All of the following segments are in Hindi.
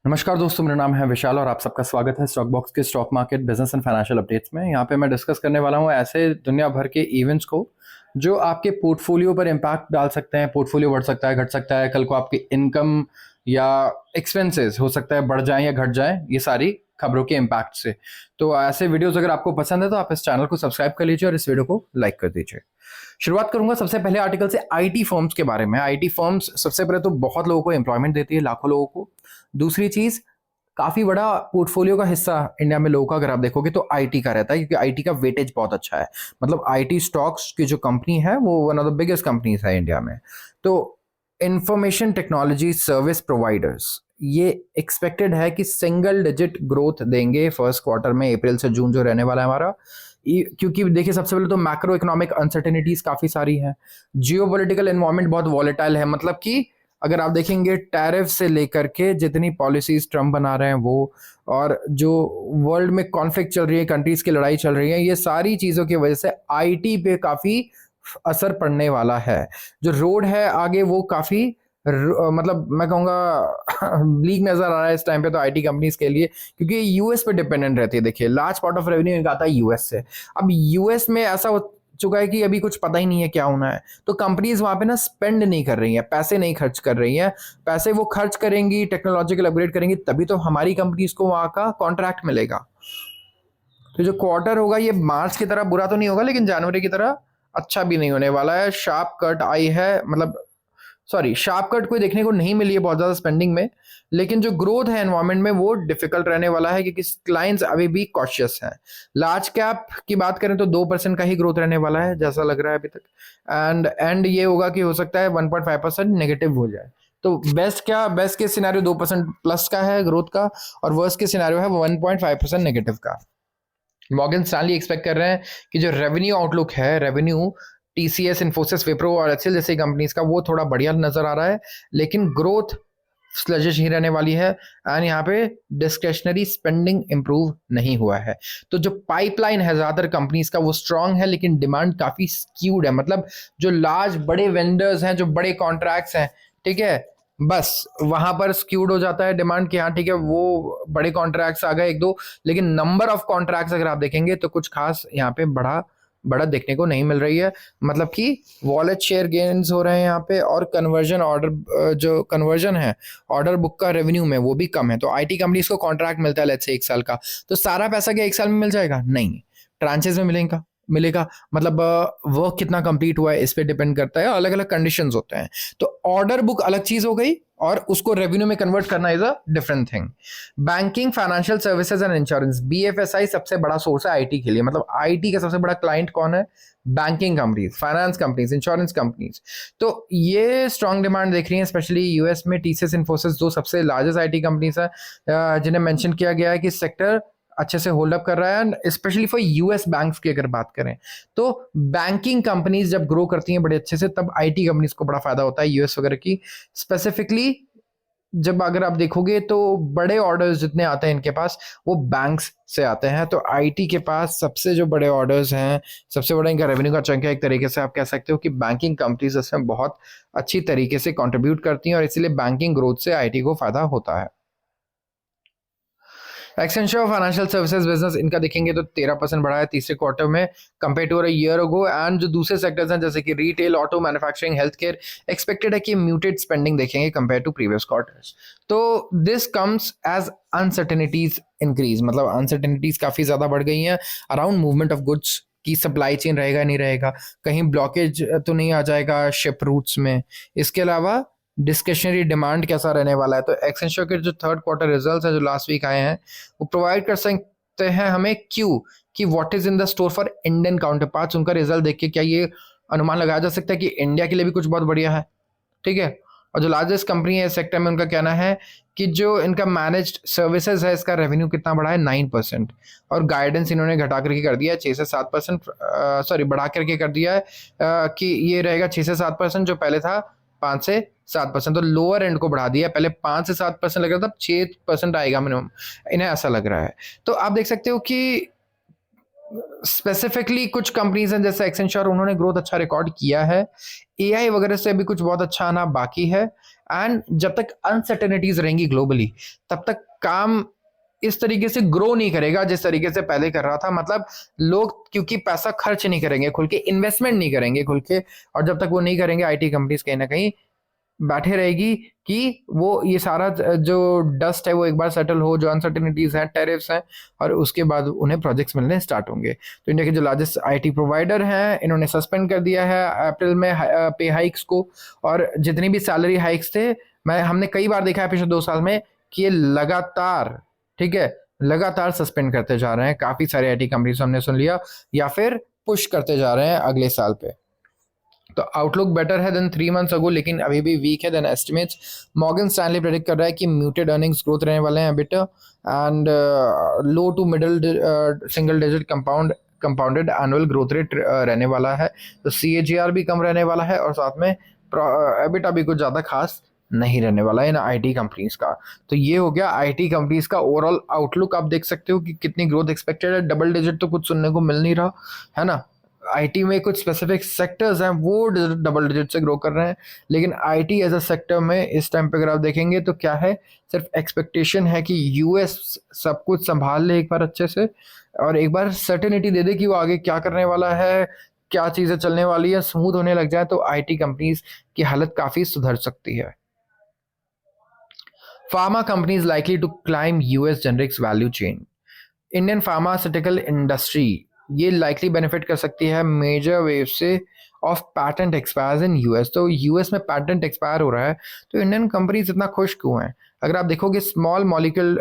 नमस्कार दोस्तों, मेरा नाम है विशाल और आप सबका स्वागत है स्टॉक बॉक्स के stock market business and financial updates में। यहाँ पे मैं डिस्कस करने वाला हूँ ऐसे दुनिया भर के इवेंट्स को जो आपके पोर्टफोलियो पर इम्पैक्ट डाल सकते हैं। पोर्टफोलियो बढ़ सकता है, घट सकता है, कल को आपकी इनकम या एक्सपेंसेस हो सकता है बढ़ जाएं या घट जाएं, ये सारी खबरों के इम्पैक्ट से। तो ऐसे वीडियोस अगर आपको पसंद है तो आप इस चैनल को सब्सक्राइब कर लीजिए और इस वीडियो को लाइक कर दीजिए। शुरुआत करूंगा सबसे पहले आर्टिकल से आईटी फर्म्स के बारे में। आईटी फर्म्स सबसे पहले तो बहुत लोगों को एम्प्लॉयमेंट देती है, लाखों लोगों को। दूसरी चीज, काफी बड़ा पोर्टफोलियो का हिस्सा इंडिया में लोगों का अगर आप देखोगे तो आईटी का रहता है, क्योंकि आईटी का वेटेज बहुत अच्छा है। मतलब आईटी स्टॉक्स की जो कंपनी है वो one of the biggest companies है इंडिया में। तो इंफॉर्मेशन टेक्नोलॉजी सर्विस प्रोवाइडर्स ये एक्सपेक्टेड है कि सिंगल डिजिट ग्रोथ देंगे फर्स्ट क्वार्टर में, अप्रैल से जून जो रहने वाला है हमारा। क्योंकि देखिए सबसे पहले तो मैक्रो इकोनॉमिक अनसर्टेनिटीज काफी सारी हैं, जियोपॉलिटिकल एनवायरनमेंट बहुत वॉलेटाइल है। मतलब कि अगर आप देखेंगे टैरिफ से लेकर के जितनी पॉलिसीज ट्रम्प बना रहे हैं वो, और जो वर्ल्ड में कॉन्फ्लिक्ट चल रही है, कंट्रीज की लड़ाई चल रही है, ये सारी चीजों की वजह से आईटी पे काफी असर पड़ने वाला है। जो रोड है आगे वो काफी मतलब मैं कहूंगा लीक नजर आ रहा है इस टाइम पे तो आईटी कंपनीज के लिए, क्योंकि यूएस पे डिपेंडेंट रहती है। देखिए लार्ज पार्ट ऑफ रेवेन्यू इनका आता है यूएस से। अब यूएस में ऐसा हो चुका है कि अभी कुछ पता ही नहीं है क्या होना है, तो कंपनीज वहां पे ना स्पेंड नहीं कर रही हैं, पैसे नहीं खर्च कर रही हैं। पैसे वो खर्च करेंगी, टेक्नोलॉजिकल अपग्रेड करेंगी, तभी तो हमारी कंपनीज को वहां का कॉन्ट्रैक्ट मिलेगा। तो जो क्वार्टर होगा ये मार्च की तरह बुरा तो नहीं होगा, लेकिन जनवरी की तरह अच्छा भी नहीं होने वाला है। शार्प कट आई है, मतलब सॉरी, शार्प कट कोई देखने को नहीं मिली है बहुत ज्यादा स्पेंडिंग में, लेकिन जो ग्रोथ है एनवायरमेंट में वो डिफिकल्ट रहने वाला है, क्योंकि क्लाइंट्स अभी भी कॉशियस हैं। लार्ज कैप की बात करें तो 2% का ही ग्रोथ रहने वाला है जैसा लग रहा है अभी तक। एंड ये होगा कि हो सकता है 1.5% नेगेटिव हो जाए। तो बेस्ट क्या, बेस्ट के सिनेरियो 2% प्लस का है ग्रोथ का, और वर्स्ट के सिनेरियो है 1.5% नेगेटिव का। मॉर्गन स्टैनली एक्सपेक्ट कर रहे हैं कि जो रेवेन्यू आउटलुक है, रेवेन्यू टीसीएस, इन्फोसिस, विप्रो और एचसीएल जैसी कंपनीज का वो थोड़ा बढ़िया नजर आ रहा है, लेकिन ग्रोथ स्लजिश ही रहने वाली है। एंड यहाँ पे डिस्क्रेशनरी स्पेंडिंग इंप्रूव नहीं हुआ है। तो जो पाइपलाइन है ज्यादातर कंपनीज का वो स्ट्रांग है, लेकिन डिमांड काफी स्क्यूड है। मतलब जो लार्ज बड़े वेंडर्स हैं, जो बड़े कॉन्ट्रैक्ट्स हैं, ठीक है, बस वहां पर स्क्यूड हो जाता है डिमांड की। हाँ ठीक है, वो बड़े कॉन्ट्रैक्ट्स आ गए एक दो, लेकिन नंबर ऑफ कॉन्ट्रैक्ट्स अगर आप देखेंगे तो कुछ खास यहाँ पे बड़ा बड़ा देखने को नहीं मिल रही है। मतलब कि वॉलेट शेयर गेन्स हो रहे हैं यहाँ पे, और कन्वर्जन ऑर्डर, जो कन्वर्जन है ऑर्डर बुक का रेवेन्यू में, वो भी कम है। तो आईटी कंपनीज को कॉन्ट्रैक्ट मिलता है लेट्स से 1 साल का, तो सारा पैसा क्या 1 साल में मिल जाएगा? नहीं, ट्रांचेस में मिलेगा मिलेगा। मतलब वर्क कितना कंप्लीट हुआ है इस पे डिपेंड करता है, अलग अलग कंडीशंस होते हैं। तो ऑर्डर बुक अलग चीज हो गई, और उसको रेवेन्यू में कन्वर्ट करना is a different thing. Banking, financial services and insurance, BFSI सबसे बड़ा सोर्स है आईटी के लिए। मतलब आईटी का सबसे बड़ा क्लाइंट कौन है? Banking companies, finance companies, insurance companies. तो ये स्ट्रॉन्ग डिमांड देख रही है, स्पेशली यूएस में। टीसीएस, इन्फोसिस दो सबसे लार्जेस्ट आईटी कंपनीज है जिन्हें मेंशन किया गया है कि सेक्टर अच्छे से होल्ड अप कर रहा है। And specially for US banks की अगर बात करें तो बैंकिंग कंपनीज जब ग्रो करती हैं बड़े अच्छे से, तब आईटी कंपनीज को बड़ा फायदा होता है यूएस वगैरह की। स्पेसिफिकली जब अगर आप देखोगे तो बड़े ऑर्डर्स जितने आते हैं इनके पास, वो बैंक्स से आते हैं। तो आईटी के पास सबसे जो बड़े ऑर्डर्स हैं, सबसे बड़ा इनका रेवेन्यू का चंक है, एक तरीके से आप कह सकते हो कि बैंकिंग कंपनीज इसमें बहुत अच्छी तरीके से कंट्रीब्यूट करती हैं, और इसीलिए बैंकिंग ग्रोथ से आईटी को फायदा होता है। एक्सेंचर फाइनेंशियल सर्विसेज बिजनेस, इनका देखेंगे तो 13% बढ़ा है तीसरे क्वार्टर में compare to a year ago. And जो दूसरे सेक्टर्स हैं जैसे कि retail, auto, manufacturing, health care, expected है कि म्यूटेड स्पेंडिंग देखेंगे कंपेयर टू प्रीवियस क्वार्टर्स। तो this comes as uncertainties increase. मतलब अनसर्टेनिटीज काफी ज्यादा बढ़ गई हैं अराउंड मूवमेंट ऑफ गुड्स की। सप्लाई चेन रहेगा नहीं रहेगा, कहीं ब्लॉकेज तो नहीं आ जाएगा शिप रूट्स में। इसके अलावा डिस्क्रिशनरी डिमांड कैसा रहने वाला है। तो एक्सेंचर के जो थर्ड क्वार्टर रिजल्ट्स हैं जो लास्ट वीक आए हैं, वो प्रोवाइड कर सकते हैं हमें क्यू कि what is in the store for Indian counter parts. उनका रिजल्ट देख के क्या ये अनुमान लगाया जा सकता है कि इंडिया के लिए भी कुछ बहुत बढ़िया है? ठीक है। और जो लार्जेस्ट कंपनी है इस सेक्टर में, उनका कहना है कि जो इनका मैनेज्ड सर्विसेज है इसका रेवेन्यू कितना बढ़ा है? 9%। और गाइडेंस इन्होंने घटा करके कर दिया है 6 से 7%, सॉरी बढ़ा करके कर दिया है कि ये रहेगा 6 से 7%, जो पहले था 5 से 7%। तो लोअर एंड को बढ़ा दिया, पहले 5 से 7% लग रहा था, अब 6% आएगा मिनिमम, इन्हें ऐसा लग रहा है। तो आप देख सकते हो कि स्पेसिफिकली कुछ कंपनीज हैं जैसे एक्सेंचर, उन्होंने ग्रोथ अच्छा रिकॉर्ड किया है। एआई वगैरह से अभी कुछ बहुत अच्छा आना बाकी है। एंड जब तक अनसर्टेनिटीज रहेंगी ग्लोबली, तब तक काम इस तरीके से ग्रो नहीं करेगा जिस तरीके से पहले कर रहा था। मतलब लोग क्योंकि पैसा खर्च नहीं करेंगे खुल के, इन्वेस्टमेंट नहीं करेंगे खुल के, और जब तक वो नहीं करेंगे आईटी कंपनीज कहीं ना कहीं बैठे रहेगी कि वो ये सारा जो डस्ट है वो एक बार सेटल हो, जो अनसर्टेनिटीज हैं, टेरिफ्स हैं, और उसके बाद उन्हें प्रोजेक्ट्स मिलने स्टार्ट होंगे। तो इंडिया के जो लार्जेस्ट आईटी प्रोवाइडर हैं, इन्होंने सस्पेंड कर दिया है अप्रैल में पे हाइक्स को। और जितनी भी सैलरी हाइक्स थे, हमने कई बार देखा है पिछले 2 साल में कि ये लगातार, ठीक है, लगातार सस्पेंड करते जा रहे हैं। काफी सारे आईटी कंपनीज हमने सुन लिया, या फिर पुश करते जा रहे हैं अगले साल पे। तो आउटलुक बेटर है देन 3 मंथ्स अगो, लेकिन अभी भी वीक है than estimates. Morgan Stanley predict कर रहा है कि म्यूटेड अर्निंग्स ग्रोथ रहने वाले हैं अभी, and low to middle single digit compounded annual growth rate रहने वाला है। तो CAGR भी कम रहने वाला है, और साथ में एबिटा भी कुछ ज़्यादा खास नहीं रहने वाला है इन आईटी कंपनीज का। तो ये हो गया आईटी कंपनीज का ओवरऑल आउटलुक। आप देख सकते हो कि कितनी ग्रोथ एक्सपेक्टेड है। डबल डिजिट तो कुछ सुनने को मिल नहीं रहा है ना। आईटी में कुछ स्पेसिफिक सेक्टर्स हैं वो डबल डिजिट से ग्रो कर रहे हैं, लेकिन आईटी एज अ सेक्टर में इस टाइम पे अगर आप देखेंगे तो क्या है, सिर्फ एक्सपेक्टेशन है कि यूएस सब कुछ संभाल ले एक बार अच्छे से, और एक बार सर्टेनिटी दे दे कि वो आगे क्या करने वाला है, क्या चीज़ें चलने वाली है, स्मूथ होने लग जाए, तो आईटी कंपनीज की हालत काफ़ी सुधर सकती है। Pharma companies likely to climb US generics value chain. Indian pharmaceutical industry ये लाइकली बेनिफिट कर सकती है मेजर वेव से of patent expires in US. तो यूएस में पैटेंट एक्सपायर हो रहा है, तो इंडियन कंपनीज इतना खुश क्यों हैं? अगर आप देखोगे स्मॉल मॉलिक्यूल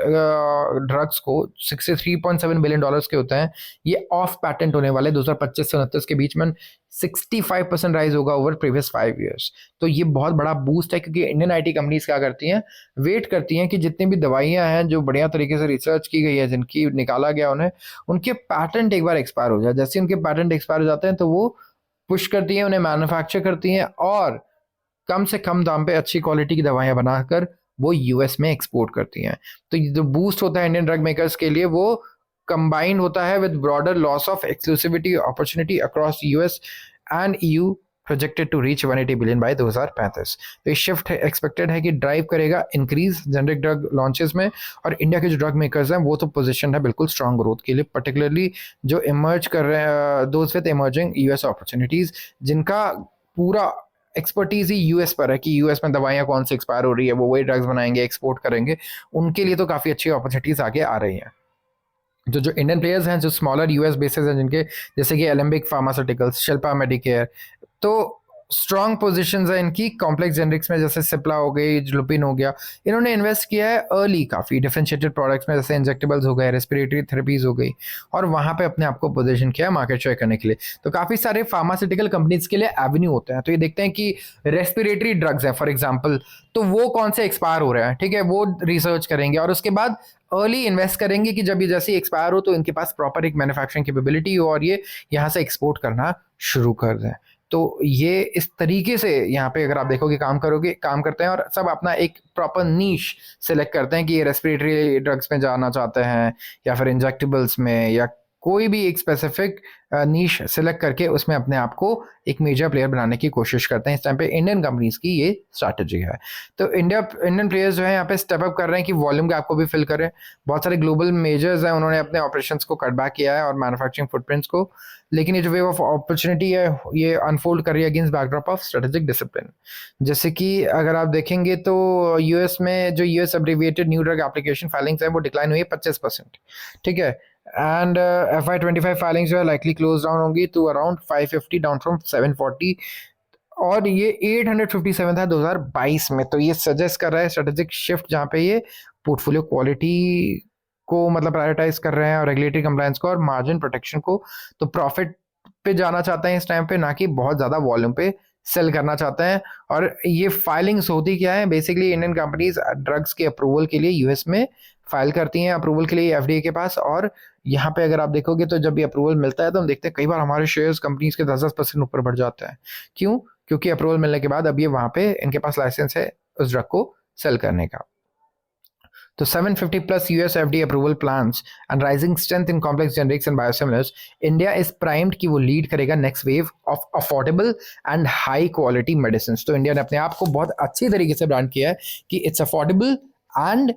ड्रग्स को 63.7 बिलियन डॉलर्स के होते हैं, ये ऑफ पैटेंट होने वाले 2025 से 29 के बीच में 65% राइज होगा ओवर प्रीवियस 5 ईयर्स। तो ये बहुत बड़ा बूस्ट है, क्योंकि इंडियन आईटी कंपनीज क्या करती हैं, वेट करती हैं कि जितनी भी दवाइयां हैं जो बढ़िया तरीके से रिसर्च की गई है, जिनकी निकाला गया उन्हें, उनके पैटेंट एक बार एक्सपायर हो जाए। जैसे उनके पैटेंट एक्सपायर हो जाते हैं तो वो पुश करती हैं, उन्हें मैन्युफैक्चर करती हैं, और कम से कम दाम पे अच्छी क्वालिटी की दवाइयां बनाकर वो यूएस में एक्सपोर्ट करती हैं। तो ये जो बूस्ट होता है इंडियन ड्रग मेकर्स के लिए, वो कंबाइंड होता है with broader loss of exclusivity opportunity across US and EU, projected to reach 180 billion by 2035। तो ये शिफ्ट एक्सपेक्टेड है कि ड्राइव करेगा इंक्रीज जेनरिक ड्रग लॉन्चेस में, और इंडिया के जो ड्रग मेकर्स हैं वो तो पोजीशन है बिल्कुल स्ट्रॉन्ग ग्रोथ के लिए, पर्टिकुलरली जो इमर्ज कर रहे हैं those with emerging US opportunities, जिनका पूरा एक्सपर्टीज ही यूएस पर है कि यूएस में दवाइयाँ कौन सी एक्सपायर हो रही है, वो वही ड्रग्स बनाएंगे, एक्सपोर्ट करेंगे। उनके लिए तो काफ़ी अच्छी अपॉर्चुनिटीज आगे आ रही हैं। जो इंडियन प्लेयर्स हैं जो स्मॉलर यूएस बेसिस हैं, जिनके जैसे कि एलेम्बिक फार्मास्यूटिकल्स, शिल्पा मेडिकेयर, तो स्ट्रॉन्ग पोजीशंस है इनकी कॉम्प्लेक्स जेनरिक्स में, जैसे सिप्ला हो गई, लुपिन हो गया। इन्होंने इन्वेस्ट किया है अर्ली काफ़ी डिफरेंशिएटेड प्रोडक्ट्स में, जैसे इंजेक्टेबल्स हो गए, रेस्पिरेटरी थेरेपीज हो गई, और वहाँ पे अपने आप को पोजीशन किया मार्केट शेयर करने के लिए। तो काफ़ी सारे फार्मास्यूटिकल कंपनीज के लिए एवेन्यू होते हैं। तो ये देखते हैं कि रेस्पिरेटरी ड्रग्स हैं फॉर एग्जाम्पल, तो वो कौन से एक्सपायर हो रहे हैं, ठीक है, वो रिसर्च करेंगे, और उसके बाद अर्ली इन्वेस्ट करेंगे कि जब ये जैसे एक्सपायर हो तो इनके पास प्रॉपर एक मैन्युफैक्चरिंग कैपेबिलिटी हो, और ये यहाँ से एक्सपोर्ट करना शुरू कर दें। तो ये इस तरीके से यहाँ पे अगर आप देखोगे काम करते हैं, और सब अपना एक प्रॉपर नीश सेलेक्ट करते हैं कि ये रेस्पिरेटरी ड्रग्स में जाना चाहते हैं, या फिर इंजेक्टेबल्स में, या कोई भी एक स्पेसिफिक नीश सेलेक्ट करके उसमें अपने आप को एक मेजर प्लेयर बनाने की कोशिश करते हैं। इस टाइम पे इंडियन कंपनीज की ये स्ट्रैटेजी है। तो इंडियन प्लेयर्स जो है यहाँ पे स्टेप अप कर रहे हैं कि वॉल्यूम गैप को भी फिल करें। बहुत सारे ग्लोबल मेजर्स हैं, उन्होंने अपने ऑपरेशंस को कट बैक किया है और मैन्युफैक्चरिंग फुटप्रिंट्स को, लेकिन ये जो वेव ऑफ अपॉर्चुनिटी है ये अनफोल्ड कर रही है against backdrop of strategic discipline. जैसे कि अगर आप देखेंगे तो यूएस में जो US abbreviated new drug application filings है वो डिक्लाइन हुई है 25%, ठीक है। एंड FY25 फाइलिंग्स जो है लाइकली क्लोज डाउन होंगी टू अराउंड 550 डाउन फ्रॉम 740, और ये 857 था 2022 में। तो ये सजेस्ट कर रहा है स्ट्रेटेजिक शिफ्ट, जहाँ पे ये पोर्टफोलियो क्वालिटी को मतलब प्रायोरिटाइज कर रहे हैं, और रेगुलेटरी कंप्लायंस को और मार्जिन प्रोटेक्शन को। तो प्रॉफिट पे जाना चाहते हैं इस टाइम पे, ना कि बहुत ज़्यादा वॉल्यूम पे सेल करना चाहते हैं। और ये फाइलिंग्स होती क्या है, बेसिकली इंडियन कंपनीज ड्रग्स के अप्रूवल के लिए यूएस में फाइल करती हैं अप्रूवल के लिए एफडीए के पास, और यहाँ पे अगर आप देखोगे तो जब ये अप्रूवल मिलता है तो हम देखते हैं कई बार हमारे शेयर्स कंपनीज के 10% ऊपर बढ़ जाते हैं। क्यों? क्योंकि अप्रूवल मिलने के बाद अब ये वहाँ पे इनके पास लाइसेंस है उस ड्रग को सेल करने का। तो 750 plus US FDA approval plans and rising strength in complex generics and biosimilars, India is primed कि वो लीड करेगा next wave of affordable and high quality medicine. तो इंडिया ने अपने आप को बहुत अच्छी तरीके से ब्रांड किया है कि it's affordable and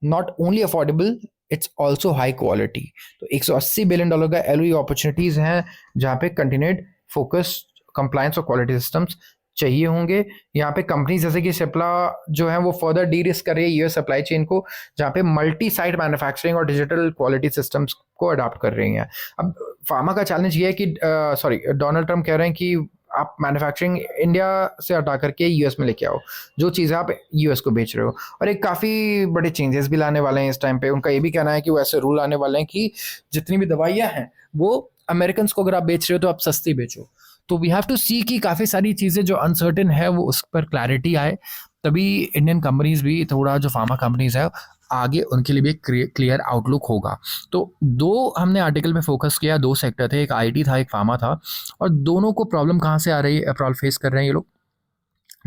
not only affordable, it's also high quality. तो $180 बिलियन का एलओई अपॉर्चुनिटीज हैं जहाँ पे कंटिन्यूड फोकस कंप्लायंस और क्वालिटी सिस्टम्स चाहिए होंगे। यहाँ पे कंपनी जैसे कि सिप्ला जो है वो फर्दर डी रिस्क कर रही है यूएस सप्लाई चेन को, जहाँ पे मल्टी साइट मैन्युफैक्चरिंग और डिजिटल क्वालिटी सिस्टम्स को अडॉप्ट कर रही हैं। अब फार्मा का चैलेंज ये है कि डोनाल्ड ट्रम्प कह रहे हैं कि आप मैन्युफैक्चरिंग इंडिया से हटा करके यूएस में लेके आओ जो चीज़ें आप यूएस को बेच रहे हो, और एक काफ़ी बड़े चेंजेस भी लाने वाले हैं इस टाइम पे। उनका ये भी कहना है कि वो ऐसे रूल लाने वाले हैं कि जितनी भी दवाइयाँ हैं वो अमेरिकन को अगर आप बेच रहे हो तो आप सस्ती बेचो। तो वी हैव टू सी कि काफ़ी सारी चीज़ें जो अनसर्टेन है वो उस पर क्लैरिटी आए, तभी इंडियन कंपनीज भी थोड़ा, जो फार्मा कंपनीज है आगे उनके लिए भी एक क्लियर आउटलुक होगा। तो दो हमने आर्टिकल में फोकस किया, दो सेक्टर थे, एक आईटी था एक फार्मा था, और दोनों को प्रॉब्लम कहाँ से आ रही है, प्रॉब्लम फेस कर रहे हैं ये लोग।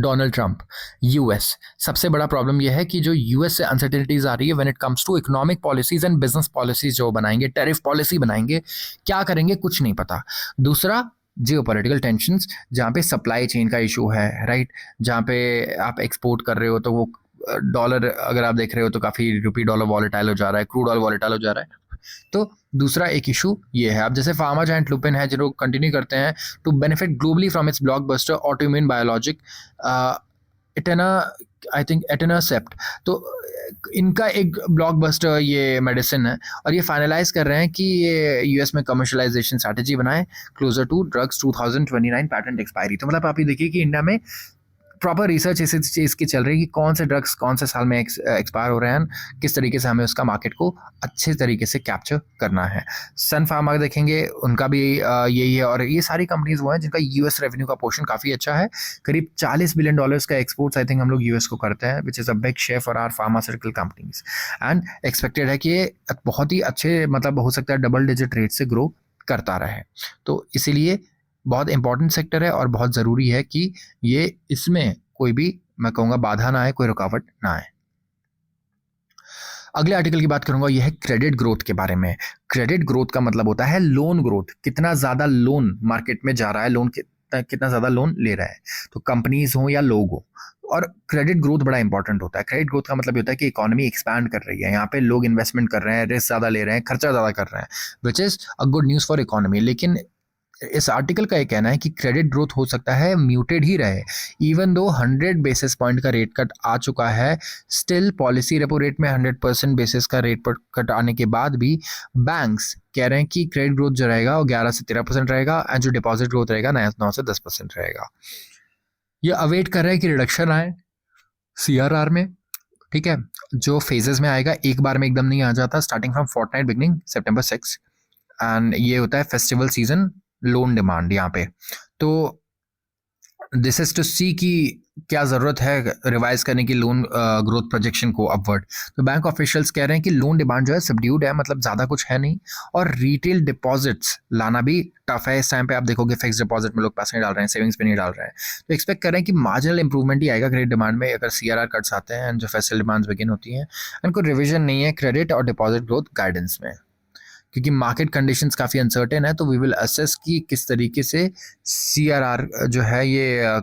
डोनाल्ड ट्रंप, यूएस, सबसे बड़ा प्रॉब्लम यह है कि जो यूएस से अनसर्टेनिटीज आ रही है when it comes to economic policies and business policies, जो बनाएंगे टैरिफ पॉलिसी बनाएंगे, क्या करेंगे कुछ नहीं पता। दूसरा जियोपॉलिटिकल टेंशंस, जहाँ पे सप्लाई चेन का इशू है, राइट, जहाँ पे आप एक्सपोर्ट कर रहे हो तो वो डॉलर अगर आप देख रहे हो तो काफ़ी रुपी डॉलर वॉलेटाइल हो जा रहा है, क्रूड ऑयल वॉलेटाइल हो जा रहा है। तो दूसरा एक इशू ये है। अब जैसे फार्मा जायंट लुपिन है जो कंटिन्यू करते हैं to benefit globally from its blockbuster autoimmune biologic एटेना, आई थिंक एटेनासेप्ट, तो इनका एक ब्लॉकबस्टर ये मेडिसिन है, और ये फाइनलाइज कर रहे हैं कि ये यूएस में कमर्शलाइजेशन स्ट्रैटेजी बनाए closer to drugs 2029 patent expiry. तो मतलब आप ये देखिए कि इंडिया में प्रॉपर रिसर्च इस चीज़ की चल रही है कि कौन से ड्रग्स कौन से साल में एक्सपायर हो रहे हैं, किस तरीके से हमें उसका मार्केट को अच्छे तरीके से कैप्चर करना है। सन फार्मा देखेंगे, उनका भी यही है, और ये सारी कंपनीज वो हैं जिनका यूएस रेवेन्यू का पोर्शन काफ़ी अच्छा है, करीब $40 बिलियन का एक्सपोर्ट्स आई थिंक हम लोग यूएस को करते हैं, which is a big share for our pharmaceutical companies. And expected है कि ये बहुत ही अच्छे, मतलब हो सकता है डबल डिजिट रेट से ग्रो करता रहे। तो इसीलिए बहुत इंपॉर्टेंट सेक्टर है और बहुत ज़रूरी है कि ये इसमें कोई भी, मैं कहूँगा, बाधा ना आए, कोई रुकावट ना आए। अगले आर्टिकल की बात करूंगा, यह है क्रेडिट ग्रोथ के बारे में। क्रेडिट ग्रोथ का मतलब होता है लोन ग्रोथ, कितना ज़्यादा लोन मार्केट में जा रहा है, लोन कितना ज़्यादा लोन ले रहा है, तो कंपनीज हो या लोग हो। और क्रेडिट ग्रोथ बड़ा इंपॉर्टेंट होता है। क्रेडिट ग्रोथ का मतलब ये होता है कि इकोनॉमी एक्सपैंड कर रही है, यहाँ पे लोग इन्वेस्टमेंट कर रहे हैं, रिस्क ज़्यादा ले रहे हैं, खर्चा ज़्यादा कर रहे हैं, which is a good news for economy. लेकिन इस आर्टिकल का ये कहना है कि क्रेडिट ग्रोथ हो सकता है म्यूटेड ही रहे, इवन दो 100 बेसिस पॉइंट का रेट कट आ चुका है, स्टिल पॉलिसी रेपो रेट में 100% बेसिस का रेट कट आने के बाद भी बैंक्स कह रहे हैं कि क्रेडिट ग्रोथ जो रहेगा वो 11 से 13% रहेगा, एंड जो डिपॉजिट ग्रोथ रहेगा 9 से 10% रहेगा। ये अवेट कर रहे हैं कि रिडक्शन आए सीआरआर में, ठीक है, जो फेजेस में आएगा, एक बार में एकदम नहीं आ जाता, starting from fortnight beginning September 6, and ये होता है फेस्टिवल सीजन लोन डिमांड यहाँ पे। तो दिस इज टू सी कि क्या ज़रूरत है रिवाइज करने की लोन ग्रोथ प्रोजेक्शन को अपवर्ड। तो बैंक ऑफिशियल्स कह रहे हैं कि लोन डिमांड जो है सबड्यूड है, मतलब ज़्यादा कुछ है नहीं, और रिटेल डिपॉजिट्स लाना भी टफ है। इस टाइम पे आप देखोगे फिक्स डिपॉजिट में लोग पैसे नहीं डाल रहे हैं, सेविंग्स पे नहीं डाल रहे हैं, तो एक्सपेक्ट कर रहे हैं कि मार्जिनल इंप्रूवमेंट ही आएगा क्रेडिट डिमांड में अगर सीआरआर कट्स आते हैं एंड जो फेस्टिवल डिमांड्स बिगिन होती हैं। एंड कोई रिविजन नहीं है क्रेडिट और डिपॉजिट ग्रोथ गाइडेंस में, क्योंकि मार्केट कंडीशंस काफ़ी अनसर्टेन है, तो वी विल असेस कि किस तरीके से सीआरआर जो है ये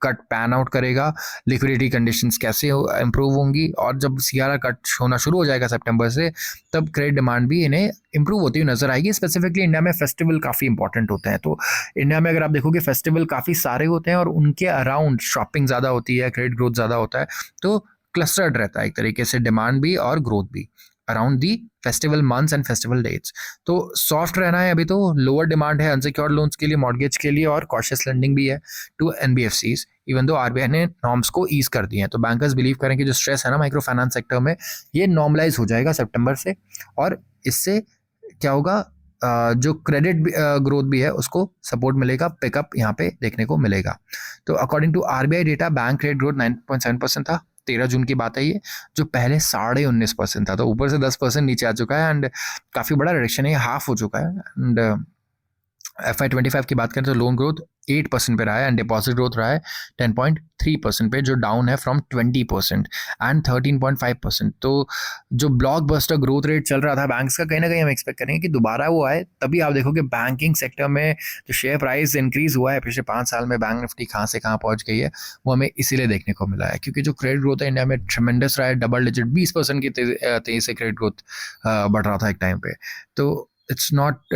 कट पैन आउट करेगा, लिक्विडिटी कंडीशंस कैसे इंप्रूव होंगी, और जब सीआरआर कट होना शुरू हो जाएगा सितंबर से, तब क्रेडिट डिमांड भी इन्हें इंप्रूव होती हुई नजर आएगी। स्पेसिफिकली इंडिया में फेस्टिवल काफ़ी इंपॉर्टेंट होते हैं, तो इंडिया में अगर आप देखोगे फेस्टिवल काफ़ी सारे होते हैं और उनके अराउंड शॉपिंग ज़्यादा होती है, क्रेडिट ग्रोथ ज़्यादा होता है, तो क्लस्टर्ड रहता है एक तरीके से डिमांड भी और ग्रोथ भी around the festival months and festival dates. तो सॉफ्ट रहना है अभी, तो लोअर डिमांड है अनसिक्योर्ड लोन्स के लिए, मॉर्गेज के लिए, और कॉशियस लेंडिंग भी है to NBFCs, even though RBI ने नॉर्म्स को ईज कर दिए हैं। तो बैंकर्स बिलीव करें कि जो स्ट्रेस है ना माइक्रो फाइनेंस सेक्टर में, ये नॉर्मलाइज हो जाएगा सितंबर से, और इससे क्या होगा, जो क्रेडिट ग्रोथ भी है उसको सपोर्ट मिलेगा, पिकअप यहाँ पे देखने को मिलेगा। तो according to RBI data bank credit growth 9.7% था, 13 जून की बात है ये, जो पहले 19.5% था, तो ऊपर से 10% नीचे आ चुका है, एंड काफ़ी बड़ा रिडक्शन है, हाफ हो चुका है। एंड FY25 की बात करें तो लोन ग्रोथ 8% पे रहा है एंड डिपॉजिट ग्रोथ रहा है 10.3% पे, जो डाउन है फ्रॉम 20% एंड 13.5%। तो जो ब्लॉकबस्टर ग्रोथ रेट चल रहा था बैंक्स का, कहीं ना कहीं हम एक्सपेक्ट करेंगे कि दोबारा वो आए। तभी आप देखोगे बैंकिंग सेक्टर में जो शेयर प्राइस इंक्रीज हुआ है पिछले 5 साल में, बैंक निफ्टी कहाँ से कहाँ पहुंच गई है, वो हमें इसीलिए देखने को मिला है क्योंकि जो क्रेडिट ग्रोथ है इंडिया में ट्रेमेंडस रहा है। डबल डिजिट 20% की तेजी से क्रेडिट ग्रोथ बढ़ रहा था एक टाइम पे। तो इट्स नॉट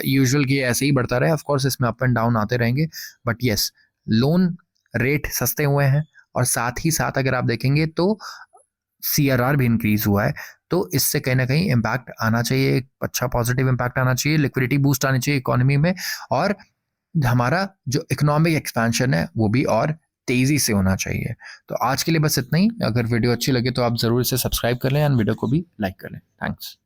यूजुअल कि ऐसे ही बढ़ता रहे, ऑफ कोर्स इसमें अप एंड डाउन आते रहेंगे, बट यस लोन रेट सस्ते हुए हैं और साथ ही साथ अगर आप देखेंगे तो CRR भी इंक्रीज हुआ है। तो इससे कहीं ना कहीं इम्पैक्ट आना चाहिए, एक अच्छा पॉजिटिव इम्पैक्ट आना चाहिए, लिक्विडिटी बूस्ट आनी चाहिए इकोनॉमी में, और हमारा जो इकोनॉमिक एक्सपेंशन है वो भी और तेजी से होना चाहिए। तो आज के लिए बस इतना ही। अगर वीडियो अच्छी लगे तो आप जरूर इसे सब्सक्राइब कर लें एंड वीडियो को भी लाइक कर लें। थैंक्स।